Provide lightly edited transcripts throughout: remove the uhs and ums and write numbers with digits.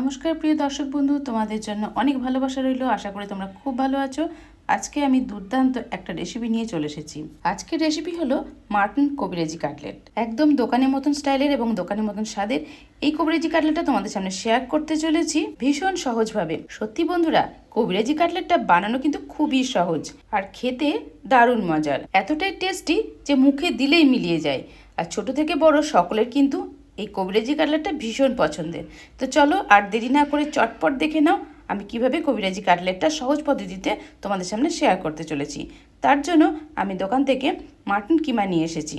নমস্কার প্রিয় দর্শক বন্ধু, তোমাদের জন্য অনেক ভালোবাসা রইল। আশা করি তোমরা খুব ভালো আছো। আজকে আমি দুর্দান্ত একটা রেসিপি নিয়ে চলে এসেছি। আজকের রেসিপি হলো মাটন কবিরাজি কাটলেট। একদম দোকানের মতন স্টাইলের এবং দোকানের মতন স্বাদের এই কবিরাজি কাটলেটটা তোমাদের সামনে শেয়ার করতে চলেছি ভীষণ সহজভাবে। সত্যি বন্ধুরা, কবিরাজি কাটলেটটা বানানো কিন্তু খুবই সহজ আর খেতে দারুণ মজার, এতটাই টেস্টি যে মুখে দিলেই মিলিয়ে যায়। আর ছোট থেকে বড় সকলের কিন্তু এই কবিরাজি কাটলেটটা ভীষণ পছন্দের। তো চলো আর দেরি না করে চটপট দেখে নাও আমি কিভাবে কবিরাজি কাটলেটটা সহজ পদ্ধতিতে তোমাদের সামনে শেয়ার করতে চলেছি। তার জন্য আমি দোকান থেকে মাটন কিমা নিয়ে এসেছি।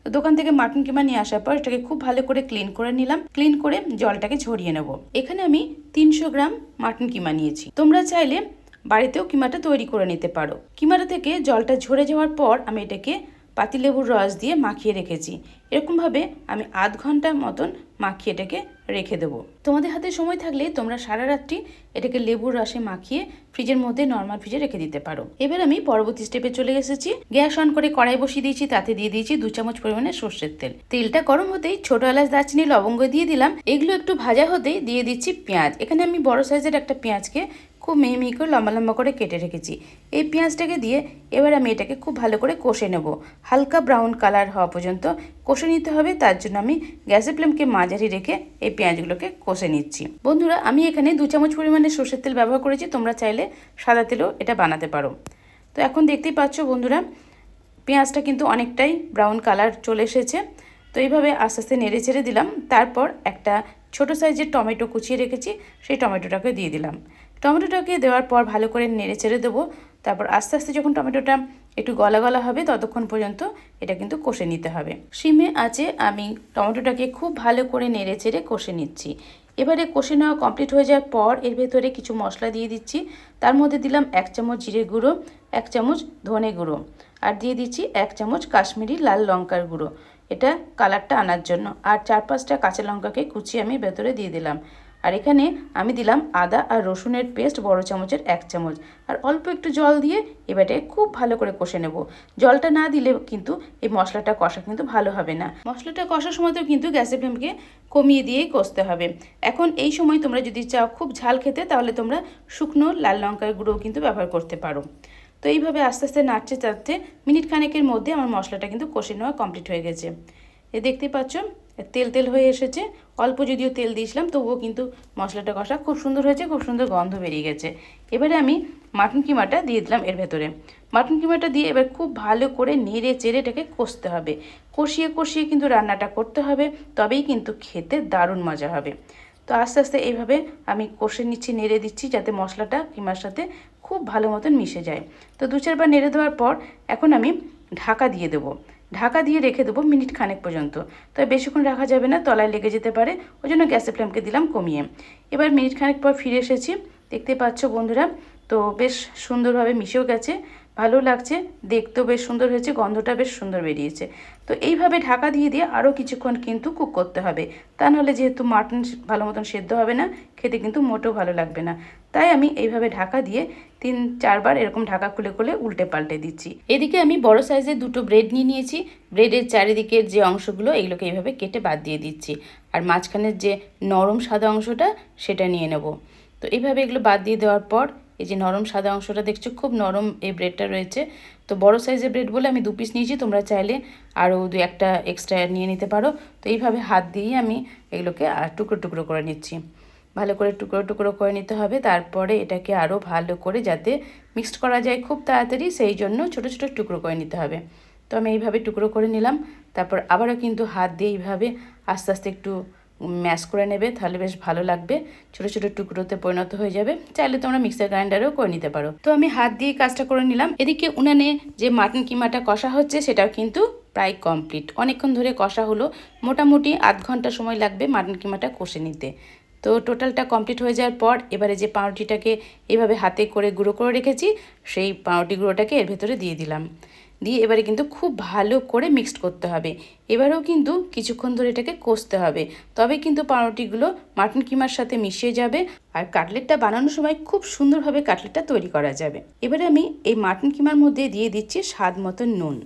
তো দোকান থেকে মাটন কিমা নিয়ে আসার পর এটাকে খুব ভালো করে ক্লিন করে নিলাম। ক্লিন করে জলটাকে ঝরিয়ে নেব। এখানে আমি 300 গ্রাম মাটন কিমা নিয়েছি। তোমরা চাইলে বাড়িতেও কিমাটা তৈরি করে নিতে পারো। কিমাটা থেকে জলটা ঝরে যাওয়ার পর আমি এটাকে পাতিলেবুর রস দিয়ে মাখিয়ে রেখেছি। এরকমভাবে আমি আধ ঘন্টা মতন মাখিয়ে এটাকে রেখে দেবো। তোমাদের হাতে সময় থাকলে তোমরা সারা রাত্রি এটাকে লেবুর রসে মাখিয়ে ফ্রিজের মধ্যে নর্মাল ফ্রিজে রেখে দিতে পারো। এবার আমি পরবর্তী স্টেপে চলে এসেছি। গ্যাস অন করে কড়াই বসিয়ে দিয়েছি, তাতে দিয়ে দিয়েছি 2 চামচ পরিমাণে সর্ষের তেল। তেলটা গরম হতেই ছোট এলাচ, দারচিনি, লবঙ্গ দিয়ে দিলাম। এগুলো একটু ভাজা হতেই দিয়ে দিচ্ছি পেঁয়াজ। এখানে আমি বড় সাইজের একটা পেঁয়াজকে খুব মিহি মিহি করে লম্বা লম্বা করে কেটে রেখেছি। এই পেঁয়াজটাকে দিয়ে এবার আমি এটাকে খুব ভালো করে কষে নেব। হালকা ব্রাউন কালার হওয়া পর্যন্ত কষে নিতে হবে। তার জন্য আমি গ্যাসের ফ্লেমকে মাঝারি রেখে এই পেঁয়াজগুলোকে কষে নিচ্ছি। বন্ধুরা, আমি এখানে 2 চামচ পরিমাণে সর্ষের তেল ব্যবহার করেছি। তোমরা চাইলে সাদা তেলেও এটা বানাতে পারো। তো এখন দেখতেই পাচ্ছ বন্ধুরা, পেঁয়াজটা কিন্তু অনেকটাই ব্রাউন কালার চলে এসেছে। তো এইভাবে আস্তে আস্তে নেড়ে ছেড়ে দিলাম। তারপর একটা ছোট সাইজের টমেটো কুচিয়ে রেখেছি, সেই টমেটোটাকে দিয়ে দিলাম। টমেটোটাকে দেওয়ার পর ভালো করে নেড়ে ছেড়ে দেবো। তারপর আস্তে আস্তে যখন টমেটোটা একটু গলা গলা হবে ততক্ষণ পর্যন্ত এটা কিন্তু কষে নিতে হবে। সিমে আছে আমি টমেটোটাকে খুব ভালো করে নেড়ে চেড়ে কষে নিচ্ছি। এবারে কষে নেওয়া কমপ্লিট হয়ে যাওয়ার পর এর ভেতরে কিছু মশলা দিয়ে দিচ্ছি। তার মধ্যে দিলাম 1 চামচ জিরে গুঁড়ো, 1 চামচ ধনে গুঁড়ো, আর দিয়ে দিচ্ছি 1 চামচ কাশ্মীরি লাল লঙ্কার গুঁড়ো, এটা কালারটা আনার জন্য। আর 4-5টা কাঁচা লঙ্কাকে কুচিয়ে আমি ভেতরে দিয়ে দিলাম। আর এখানে আমি দিলাম আদা আর রসুনের পেস্ট বড় চামচের 1 চামচ, আর অল্প একটু জল দিয়ে এবারে খুব ভালো করে কষে নেব। জলটা না দিলে কিন্তু এই মশলাটা কষা কিন্তু ভালো হবে না। মশলাটা কষার সময়তেও কিন্তু গ্যাসের ফ্লেমকে কমিয়ে দিয়েই কষতে হবে। এখন এই সময় তোমরা যদি চাও খুব ঝাল খেতে, তাহলে তোমরা শুকনো লাল লঙ্কার গুঁড়োও কিন্তু ব্যবহার করতে পারো। তো এইভাবে আস্তে আস্তে নাড়তে চাড়তে মিনিট খানেকের মধ্যে আমার মশলাটা কিন্তু কষে নেওয়া কমপ্লিট হয়ে গেছে। এ দেখতে পাচ্ছ তেল তেল হয়ে এসেছে। অল্প যদিও তেল দিয়েছিলাম তবুও কিন্তু মশলাটা কষা খুব সুন্দর হয়েছে, খুব সুন্দর গন্ধ বেরিয়ে গেছে। এবারে আমি মাটন কিমাটা দিয়ে দিলাম এর ভেতরে। মাটন কিমাটা দিয়ে এবার খুব ভালো করে নেড়ে চেড়ে এটাকে কষতে হবে। কষিয়ে কষিয়ে কিন্তু রান্নাটা করতে হবে, তবেই কিন্তু খেতে দারুণ মজা হবে। তো আস্তে আস্তে এইভাবে আমি কষে নিচ্ছি, নেড়ে দিচ্ছি যাতে মশলাটা কিমার সাথে খুব ভালো মতন মিশে যায়। তো 2-4 বার নেড়ে দেওয়ার পর এখন আমি ঢাকা দিয়ে দেবো। ঢাকা দিয়ে রেখে দেবো মিনিট খানেক পর্যন্ত। তবে বেশিক্ষণ রাখা যাবে না, তলায় লেগে যেতে পারে, ওই জন্য গ্যাসের ফ্লেমকে দিলাম কমিয়ে। এবার মিনিট খানেক পর ফিরে এসেছি। দেখতে পাচ্ছ বন্ধুরা, তো বেশ সুন্দরভাবে মিশেও গেছে, ভালো লাগছে, দেখতেও বেশ সুন্দর হয়েছে, গন্ধটা বেশ সুন্দর বেরিয়েছে। তো এইভাবে ঢাকা দিয়ে দিয়ে আরও কিছুক্ষণ কিন্তু কুক করতে হবে। তা নাহলে যেহেতু মাটন ভালো মতন সেদ্ধ হবে না, খেতে কিন্তু মোটেও ভালো লাগবে না। তাই আমি এইভাবে ঢাকা দিয়ে 3-4 বার এরকম ঢাকা খুলে খুলে উল্টে পাল্টে দিচ্ছি। এদিকে আমি বড় সাইজের 2টো ব্রেড নিয়ে নিয়েছি। ব্রেডের চারিদিকের যে অংশগুলো এগুলোকে এইভাবে কেটে বাদ দিয়ে দিচ্ছি, আর মাঝখানের যে নরম সাদা অংশটা সেটা নিয়ে নেব। তো এইভাবে এগুলো বাদ দিয়ে দেওয়ার পর এই যে নরম সাদা অংশটা দেখছো, খুব নরম এই ব্রেডটা রয়েছে। তো বড় সাইজের ব্রেড বলে আমি 2 পিস নিয়েছি, তোমরা চাইলে আরও 2-1টা এক্সট্রা নিয়ে নিতে পারো। তো এইভাবে হাত দিয়েই আমি এগুলোকে টুকরো টুকরো করে নিচ্ছি। ভালো করে টুকরো টুকরো করে নিতে হবে। তারপরে এটাকে আরও ভালো করে যাতে মিক্সড করা যায় খুব তাড়াতাড়ি, সেই জন্য ছোটো ছোটো টুকরো করে নিতে হবে। তো আমি এইভাবে টুকরো করে নিলাম। তারপর আবারও কিন্তু হাত দিয়ে এইভাবে আস্তে আস্তে একটু ম্যাশ করে নেবে, তাহলে বেশ ভালো লাগবে, ছোটো ছোটো টুকরোতে পরিণত হয়ে যাবে। চাইলে তোমরা মিক্সার গ্রাইন্ডারেও করে নিতে পারো। তো আমি হাত দিয়ে কাজটা করে নিলাম। এদিকে উনানে যে মাটন কিমাটা কষা হচ্ছে সেটাও কিন্তু প্রায় কমপ্লিট। অনেকক্ষণ ধরে কষা হলো, মোটামুটি আধ ঘন্টা সময় লাগবে মাটন কিমাটা কষে নিতে। তো টোটালটা কমপ্লিট হয়ে যাওয়ার পর এবারে যে পাউরুটিটাকে এভাবে হাতে করে গুঁড়ো করে রেখেছি, সেই পাউরুটি গুঁড়োটাকে এর ভেতরে দিয়ে দিলাম। দিয়ে এবারে কিন্তু খুব ভালো করে মিক্সড করতে হবে। এবারেও কিন্তু কিছুক্ষণ ধরে এটাকে কষতে হবে, তবে কিন্তু পাউরুটিগুলো মাটন কিমার সাথে মিশিয়ে যাবে, আর কাটলেটটা বানানোর সময় খুব সুন্দরভাবে কাটলেটটা তৈরি করা যাবে। এবারে আমি এই মাটন কিমার মধ্যে দিয়ে দিচ্ছি স্বাদ মতো নুন।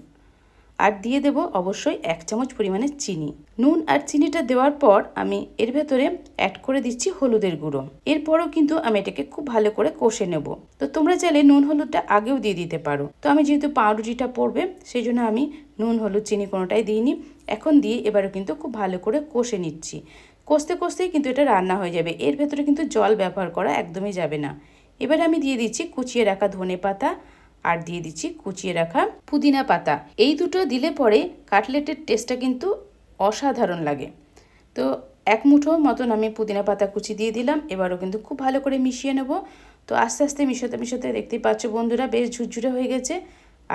আর দিয়ে দেব অবশ্যই 1 চামচ পরিমাণে চিনি। নুন আর চিনিটা দেওয়ার পর আমি এর ভেতরে অ্যাড করে দিচ্ছি হলুদের গুঁড়ো। এরপরও কিন্তু আমি এটাকে খুব ভালো করে কষে নেব। তো তোমরা চাইলে নুন হলুদটা আগেও দিয়ে দিতে পারো। তো আমি যেহেতু পাউরুটিটা পড়বে সেই জন্য আমি নুন হলুদ চিনি কোনোটাই দিইনি। এখন দিয়ে এবারও কিন্তু খুব ভালো করে কষে নিচ্ছি। কষতে কষতেই কিন্তু এটা রান্না হয়ে যাবে। এর ভেতরে কিন্তু জল ব্যবহার করা একদমই যাবে না। এবার আমি দিয়ে দিচ্ছি কুচিয়ে রাখা ধনেপাতা আর দিয়ে দিচ্ছি কুচিয়ে রাখা পুদিনা পাতা। এই দুটো দিলে পরে কাটলেটের টেস্টটা কিন্তু অসাধারণ লাগে। তো 1 মুঠো মতন আমি পুদিনা পাতা কুচি দিয়ে দিলাম। এবারও কিন্তু খুব ভালো করে মিশিয়ে নেব। তো আস্তে আস্তে মিশাতে মিশাতে দেখতেই পাচ্ছ বন্ধুরা বেশ ঝুরঝুরে হয়ে গেছে।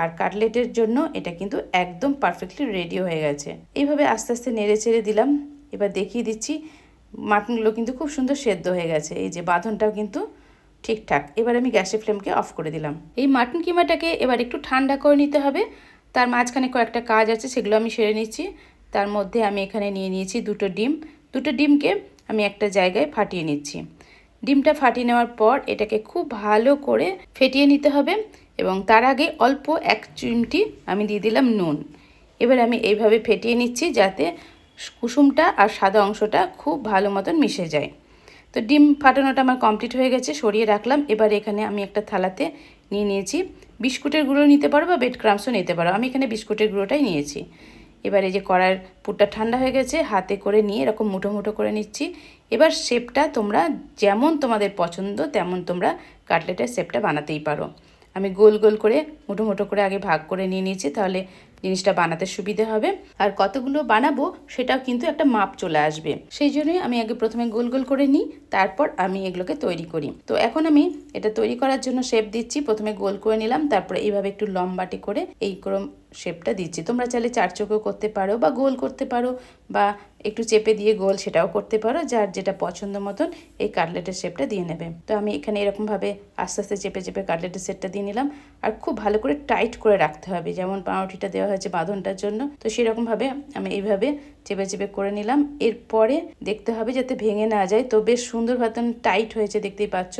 আর কাটলেটের জন্য এটা কিন্তু একদম পারফেক্টলি রেডি হয়ে গেছে। এইভাবে আস্তে আস্তে নেড়ে চেড়ে দিলাম। এবার দেখিয়ে দিচ্ছি মাটনগুলো কিন্তু খুব সুন্দর সেদ্ধ হয়ে গেছে। এই যে বাঁধনটাও কিন্তু ঠিকঠাক। এবার আমি গ্যাসের ফ্লেমকে অফ করে দিলাম। এই মাটন কিমাটাকে এবার একটু ঠান্ডা করে নিতে হবে। তার মাঝখানে কয়েকটা কাজ আছে, সেগুলো আমি সেরে নিচ্ছি। তার মধ্যে আমি এখানে নিয়ে নিয়েছি 2টো ডিম। 2টো ডিমকে আমি একটা জায়গায় ফাটিয়ে নিচ্ছি। ডিমটা ফাটিয়ে নেওয়ার পর এটাকে খুব ভালো করে ফেটিয়ে নিতে হবে এবং তার আগে অল্প 1 চিমটি আমি দিয়ে দিলাম নুন। এবার আমি এইভাবে ফেটিয়ে নিচ্ছি যাতে কুসুমটা আর সাদা অংশটা খুব ভালো মতন মিশে যায়। তো ডিম ফাটানোটা আমার কমপ্লিট হয়ে গেছে, সরিয়ে রাখলাম। এবার এখানে আমি একটা থালাতে নিয়ে নিয়েছি বিস্কুটের গুঁড়ো নিতে পারো বা ব্রেড ক্রাম্বসও নিতে পারো। আমি এখানে বিস্কুটের গুঁড়োটাই নিয়েছি। এবার এই যে কড়াইয়ের পুরটা ঠান্ডা হয়ে গেছে, হাতে করে নিয়ে এরকম মুঠো মুঠো করে নিচ্ছি। এবার শেপটা তোমরা যেমন তোমাদের পছন্দ তেমন তোমরা কাটলেটের শেপটা বানাতেই পারো। আমি গোল গোল করে মুঠো মুঠো করে আগে ভাগ করে নিয়ে নিয়েছি, তাহলে জিনিসটা বানাতে সুবিধে হবে। আর কতগুলো বানাবো সেটাও কিন্তু একটা মাপ চলে আসবে। সেই জন্যই আমি আগে প্রথমে গোল গোল করে নিই, তারপর আমি এগুলোকে তৈরি করি। তো এখন আমি এটা তৈরি করার জন্য শেপ দিচ্ছি। প্রথমে গোল করে নিলাম, তারপরে এইভাবে একটু লম্বাটি করে এই ক্রম শেপটা দিচ্ছি। তোমরা চাইলে 4 চৌকো করতে পারো বা গোল করতে পারো বা একটু চেপে দিয়ে গোল সেটাও করতে পারো, যার যেটা পছন্দ মতন এই কাটলেটের শেপটা দিয়ে নেবে। তো আমি এখানে এরকমভাবে আস্তে আস্তে চেপে চেপে কাটলেটের শেপটা দিয়ে নিলাম। আর খুব ভালো করে টাইট করে রাখতে হবে, যেমন পাউরুটিটা দেওয়া হয়েছে বাঁধনটার জন্য। তো সেরকমভাবে আমি এইভাবে চেপে চেপে করে নিলাম। এরপরে দেখতে হবে যাতে ভেঙে না যায়। তো বেশ সুন্দর মতন টাইট হয়েছে দেখতেই পাচ্ছ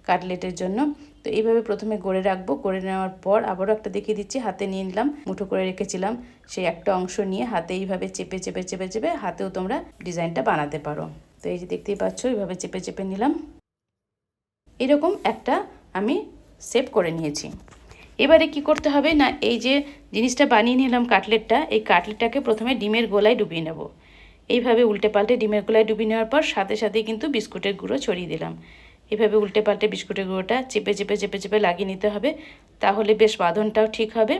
কাটলেটের জন্য। তো এইভাবে প্রথমে গড়ে রাখবো। গড়ে নেওয়ার পর আবারও একটা দেখিয়ে দিচ্ছি, হাতে নিয়ে নিলাম, মুঠো করে রেখেছিলাম সেই একটা অংশ নিয়ে হাতে এইভাবে চেপে চেপে চেপে চেপে হাতেও তোমরা ডিজাইনটা বানাতে পারো। তো এই যে দেখতেই পাচ্ছ এইভাবে চেপে চেপে নিলাম। এরকম একটা আমি শেপ করে নিয়েছি। এবারে কি করতে হবে না, এই যে জিনিসটা বানিয়ে নিলাম কাটলেটটা, এই কাটলেটটাকে প্রথমে ডিমের গোলায় ডুবিয়ে নেব। এইভাবে উল্টে পাল্টে ডিমের গোলায় ডুবিয়ে নেওয়ার পর সাথে সাথেই কিন্তু বিস্কুটের গুঁড়ো ছড়িয়ে দিলাম। এভাবে উল্টে পাল্টে বিস্কুটের গুঁড়োটা চেপে চেপে চেপে চেপে লাগিয়ে নিতে হবে, তাহলে বেশ বাঁধনটাও ঠিক হবে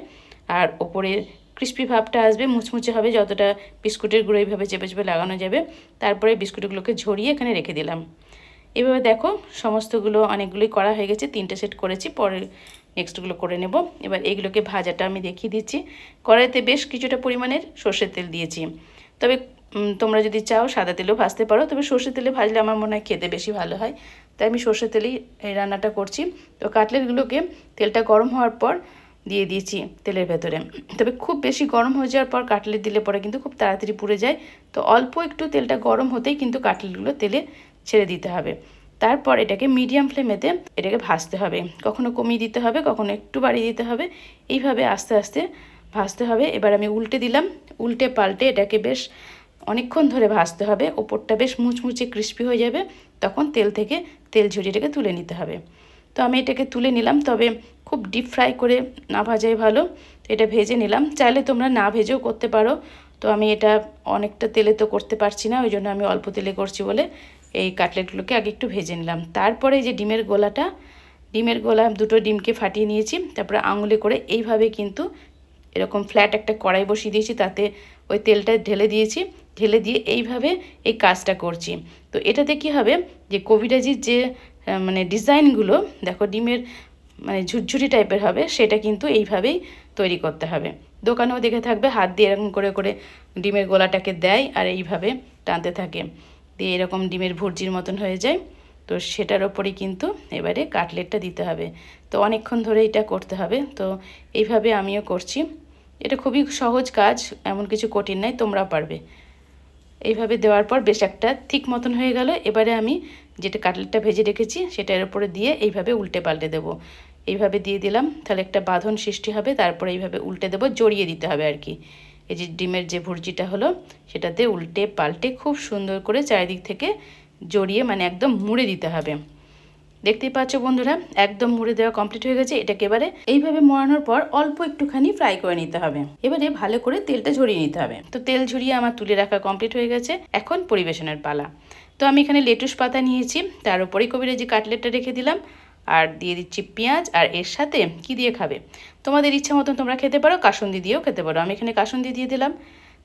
আর ওপরে ক্রিস্পি ভাবটা আসবে, মুচমুচে হবে যতটা বিস্কুটের গুঁড়ো এইভাবে চেপে চেপে লাগানো যাবে। তারপরে বিস্কুটগুলোকে ঝরিয়ে এখানে রেখে দিলাম। এভাবে দেখো সমস্তগুলো অনেকগুলোই করা হয়ে গেছে, 3টে সেট করেছি, পরে নেক্সটগুলো করে নেব। এবার এইগুলোকে ভাজাটা আমি দেখিয়ে দিচ্ছি। কড়াইতে বেশ কিছুটা পরিমাণের সর্ষের তেল দিয়েছি, তবে তোমরা যদি চাও সাদা তেলেও ভাজতে পারো, তবে সর্ষের তেলে ভাজলে আমার মনে হয় খেতে বেশি ভালো হয়, তাই আমি সর্ষের তেলেই এই রান্নাটা করছি। তো কাটলেটগুলোকে তেলটা গরম হওয়ার পর দিয়ে দিয়েছি তেলের ভেতরে। তবে খুব বেশি গরম হয়ে যাওয়ার পর কাটলেট দিলে পরে কিন্তু খুব তাড়াতাড়ি পুড়ে যায়। তো অল্প একটু তেলটা গরম হতেই কিন্তু কাটলেটগুলো তেলে ছেড়ে দিতে হবে। তারপর এটাকে মিডিয়াম ফ্লেমেতে এটাকে ভাজতে হবে, কখনো কমিয়ে দিতে হবে, কখনো একটু বাড়িয়ে দিতে হবে, এইভাবে আস্তে আস্তে ভাজতে হবে। এবার আমি উল্টে দিলাম, উল্টে পাল্টে এটাকে বেশ অনেকক্ষণ ধরে ভাজতে হবে। ওপরটা বেশ মুচমুচে ক্রিস্পি হয়ে যাবে, তখন তেল থেকে তেল ঝরিয়ে এটাকে তুলে নিতে হবে। তো আমি এটাকে তুলে নিলাম, তবে খুব ডিপ ফ্রাই করে না ভাজাই ভালো। এটা ভেজে নিলাম, চাইলে তোমরা না ভেজেও করতে পারো। তো আমি এটা অনেকটা তেলে তো করতে পারছি না, ওই জন্য আমি অল্প তেলে করছি বলে এই কাটলেটগুলোকে আগে একটু ভেজে নিলাম। তারপরে যে ডিমের গোলা 2টো ডিমকে ফাটিয়ে নিয়েছি, তারপরে আঙুলে করে এইভাবে কিন্তু এরকম ফ্ল্যাট একটা কড়াই বসিয়ে দিয়েছি, তাতে ওই তেলটা ঢেলে দিয়েছি, ঢেলে দিয়ে এইভাবে এই কাজটা করছি। তো এটাতে কি হবে যে কবিরাজির যে মানে ডিজাইনগুলো দেখো ডিমের মানে ঝুরঝুরি টাইপের হবে, সেটা কিন্তু এইভাবেই তৈরি করতে হবে। দোকানেও দেখে থাকবে হাত দিয়ে এরকম করে করে ডিমের গোলাটাকে দেয় আর এইভাবে টানতে থাকে, দিয়ে এরকম ডিমের ভুর্জির মতন হয়ে যায়। তো সেটার ওপরেই কিন্তু এবারে কাটলেটটা দিতে হবে। তো অনেকক্ষণ ধরে এটা করতে হবে। তো এইভাবে আমিও করছি। এটা খুবই সহজ কাজ, এমন কিছু কঠিন নয়, তোমরা পারবে। এইভাবে দেওয়ার পর বেশ একটা থিক মতন হয়ে গেল। এবারে আমি যেটা কাটলেটটা ভেজে রেখেছি সেটার উপরে দিয়ে এইভাবে উল্টে পাল্টে দেবো। এইভাবে দিয়ে দিলাম, তাহলে একটা বাঁধন সৃষ্টি হবে। তারপরে এইভাবে উল্টে দেবো, জড়িয়ে দিতে হবে আর কি। এই যে ডিমের যে ভুর্জিটা হলো সেটাতে উল্টে পাল্টে খুব সুন্দর করে চারিদিক থেকে জড়িয়ে মানে একদম মুড়ে দিতে হবে। দেখতেই পাচ্ছ বন্ধুরা, একদম মুড়ে দেওয়া কমপ্লিট হয়ে গেছে। এটাকে এবারে এইভাবে মোড়ানোর পর অল্প একটুখানি ফ্রাই করে নিতে হবে। এবারে ভালো করে তেলটা ঝরিয়ে নিতে হবে। তো তেল ঝরিয়ে আমার তুলে রাখা কমপ্লিট হয়ে গেছে। এখন পরিবেশনের পালা। তো আমি এখানে লেটুস পাতা নিয়েছি, তার উপরেই কবিরাজি কাটলেটটা রেখে দিলাম, আর দিয়ে দিচ্ছি পেঁয়াজ। আর এর সাথে কি দিয়ে খাবে তোমাদের ইচ্ছা মতন তোমরা খেতে পারো, কাসুন্দি দিয়েও খেতে পারো। আমি এখানে কাসুন্দি দিয়ে দিলাম।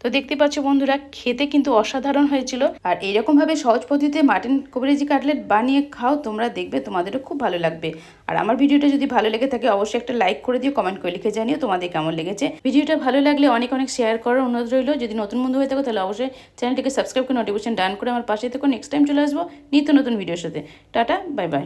তো দেখতে পাচ্ছ বন্ধুরা, খেতে কিন্তু অসাধারণ হয়েছিল। আর এইরকমভাবে সহজ পদ্ধতিতে মাটন কবিরাজি কাটলেট বানিয়ে খাও, তোমরা দেখবে তোমাদেরও খুব ভালো লাগবে। আর আমার ভিডিওটা যদি ভালো লেগে থাকে অবশ্যই একটা লাইক করে দিও, কমেন্ট করে লিখে জানিও তোমাদের কেমন লেগেছে। ভিডিওটা ভালো লাগলে অনেক অনেক শেয়ার করার অনুরোধ রইল। যদি নতুন বন্ধু হয়ে থাকো তাহলে অবশ্যই চ্যানেলটিকে সাবস্ক্রাইব করে নোটিফিকেশন ডান করে আমার পাশে থেকে নেক্সট টাইম চলে আসবো নিত্য নতুন ভিডিওর সাথে। Tata, bye bye.